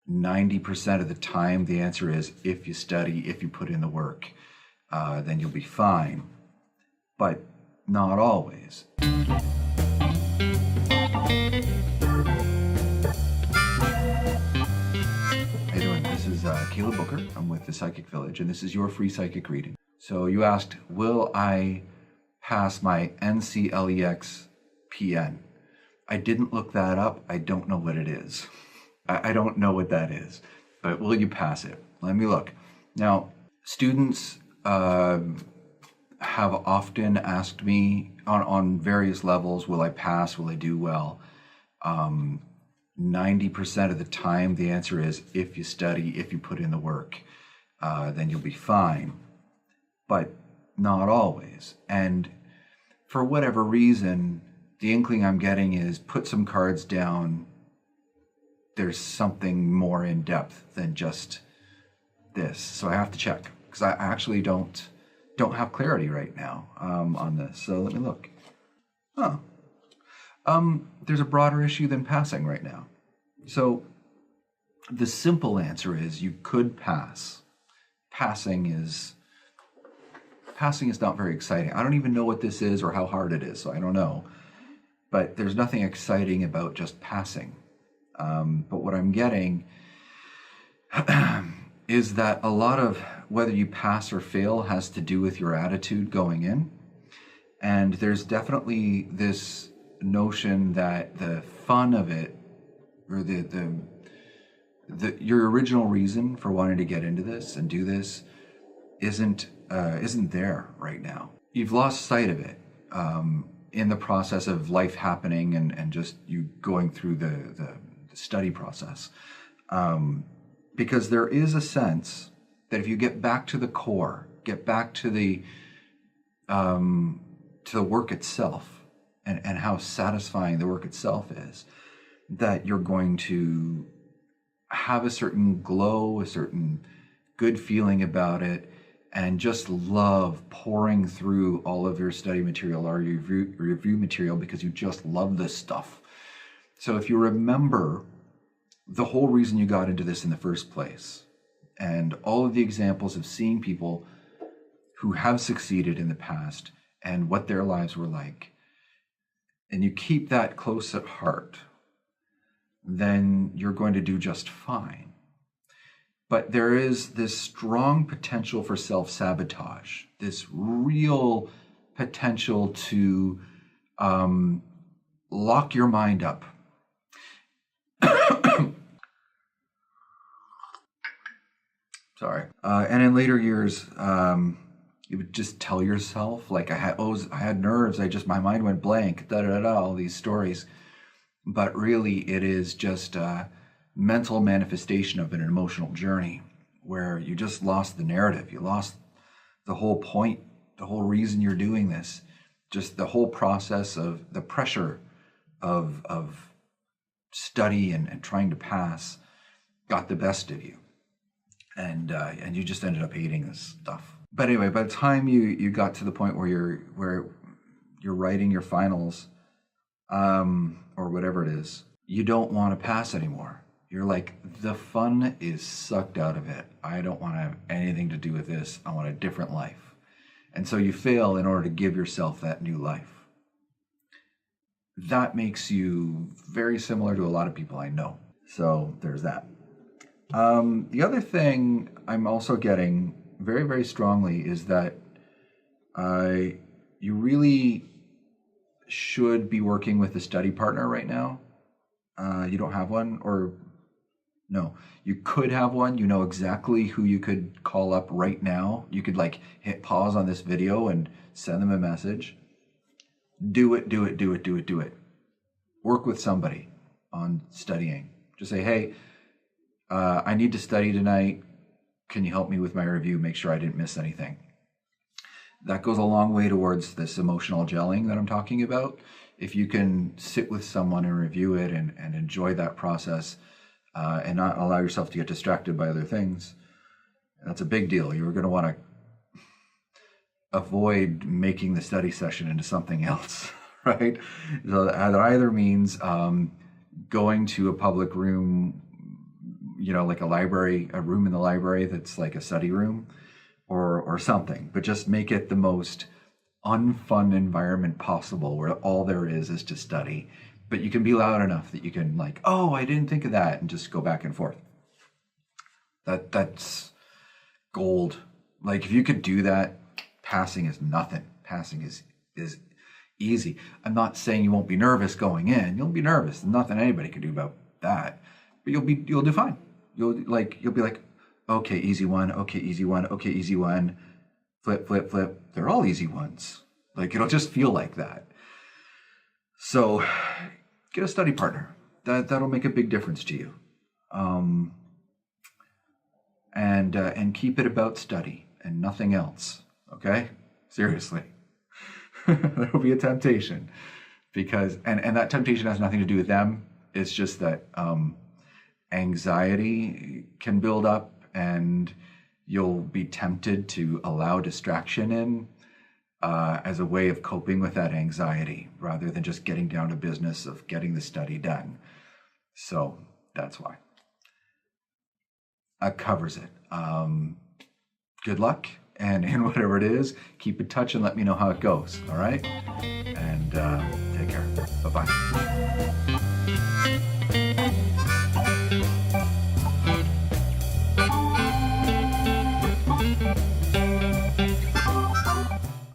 90% of the time, the answer is if you study, if you put in the work, then you'll be fine. But not always. How you doing? This is Caleb Booker. I'm with the Psychic Village, and this is your free psychic reading. So you asked, will I pass my NCLEX PN? I didn't look that up. I don't know what it is. I don't know what that is, but will you pass it? Let me look. Now, students have often asked me on various levels, will I pass, will I do well? 90% of the time, the answer is if you study, if you put in the work, then you'll be fine, but not always. And for whatever reason, the inkling I'm getting is put some cards down. There's something more in depth than just this. So I have to check, because I actually don't have clarity right now on this. So let me look. There's a broader issue than passing right now. So the simple answer is you could pass. Passing is not very exciting. I don't even know what this is or how hard it is, so I don't know. But there's nothing exciting about just passing. But what I'm getting is that a lot of whether you pass or fail has to do with your attitude going in. And there's definitely this notion that the fun of it, or your original reason for wanting to get into this and do this isn't there right now. You've lost sight of it in the process of life happening and just you going through the study process, because there is a sense that if you get back to the core, get back to the work itself and how satisfying the work itself is, that you're going to have a certain glow, a certain good feeling about it, and just love pouring through all of your study material or your review material because you just love this stuff. So if you remember the whole reason you got into this in the first place, and all of the examples of seeing people who have succeeded in the past and what their lives were like, and you keep that close at heart, then you're going to do just fine. But there is this strong potential for self-sabotage, this real potential to lock your mind up. Sorry. And in later years, you would just tell yourself, like, I had nerves, my mind went blank, all these stories. But really, it is just a mental manifestation of an emotional journey where you just lost the narrative. You lost the whole point, the whole reason you're doing this. Just the whole process of the pressure of study and trying to pass got the best of you. And you just ended up hating this stuff. But anyway, by the time you got to the point where you're writing your finals, or whatever it is, you don't want to pass anymore. You're like, the fun is sucked out of it. I don't want to have anything to do with this. I want a different life. And so you fail in order to give yourself that new life. That makes you very similar to a lot of people I know. So there's that. The other thing I'm also getting very, very strongly is that you really should be working with a study partner right now. You don't have one, or no, you could have one. You know exactly who you could call up right now. You could hit pause on this video and send them a message. Do it. Work with somebody on studying. Just say, hey, I need to study tonight. Can you help me with my review? Make sure I didn't miss anything. That goes a long way towards this emotional gelling that I'm talking about. If you can sit with someone and review it and enjoy that process and not allow yourself to get distracted by other things, that's a big deal. You're going to want to avoid making the study session into something else, right? So that either means going to a public room like a library, a room in the library that's like a study room or something, but just make it the most unfun environment possible where all there is to study. But you can be loud enough that you can like, oh, I didn't think of that, and just go back and forth. That's gold. Like if you could do that, passing is nothing. Passing is easy. I'm not saying you won't be nervous going in. You'll be nervous. Nothing anybody can do about that. But you'll do fine. You'll be like, okay, easy one, okay, easy one, okay, easy one. Flip, flip, flip. They're all easy ones. Like it'll just feel like that. So get a study partner. That'll make a big difference to you. And keep it about study and nothing else. Okay? Seriously. That'll be a temptation. Because and that temptation has nothing to do with them. It's just that anxiety can build up and you'll be tempted to allow distraction in as a way of coping with that anxiety rather than just getting down to business of getting the study done. So that's why. That covers it. Good luck, and in whatever it is, keep in touch and let me know how it goes, all right? And take care. Bye-bye.